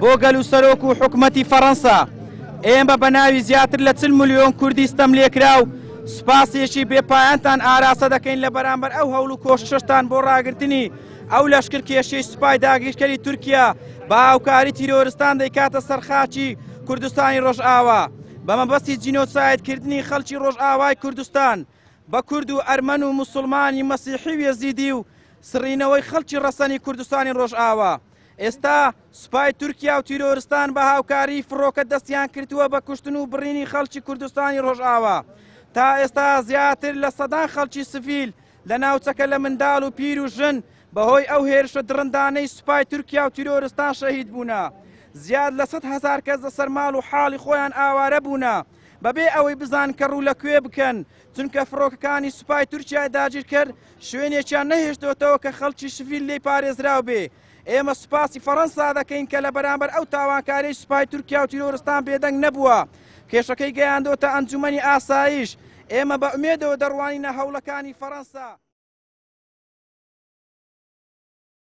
بۆ گەل و سەرۆک و حکومەتی فەڕەنسا ئێمە بە ناوی زیاتر لە 40 ملیۆن کوردی ستەم لێکرا و سوپاسێکی بێپایانتان ئاراسە دەکەین لە بەرامبەر ئەو هەوڵ و کۆششتان بۆ ڕاگررتنی ئەو لەشکرکێشەی سوپای داگیرکەری تورکیا بە هاوکاری تیرۆرستان دەیکاتە سەرخاچی کوردستانی ڕۆژئاوا بە مەبەستی جینۆسایدکردنی خەڵکی ڕۆژئاوای کوردستان بە کورد و ئەرمەن و موسڵمانی مەسیحی و یەزیدی و سڕینەوەی خەڵکی ڕەسەنی کوردستانی ڕۆژئاوا. ئێستا سوپای تورکیا و تیرۆرستان بە هاوکاری فڕۆکە دەستیان کردووە بە کوشتن و بڕینی خەڵکی کوردستانی ڕۆژئاوا. تا ئێستا زیاتر لە سەدان خەڵکی سڤیل لە ناوچەکە لە منداڵ و پیر و ژن بەهۆی ئەو هێرشە درڕندانەی سوپای تورکیا و تیرۆرستان شەهید بوونە. زیاد لە 100,000 کەس لەسەر ماڵ و حاڵی خۆیان ئاوارە بوونە بەبێ ئەوەی بزان کە ڕوو لەکوێ بکەن، چونکە فڕۆکەکانی سوپای تورکیا داگیر کرد شوێنێکیان نەهێشتوتەوە کە خەڵکی سڤیل لێی پارێزراو بێ. ئێمە سوپاسی فەڕەنسا دەکەین کە لە بەرامبەر ئەو تاوانکاری سوپای تورکیا و تیرۆرستان بێدەنگ نەبووە، کێشەکەی گەیاندۆتە ئەنجومەنی ئاسایش. ئێمە بە ئومێدەوە دەڕوانینە هەوڵەکانی فەڕەنسا.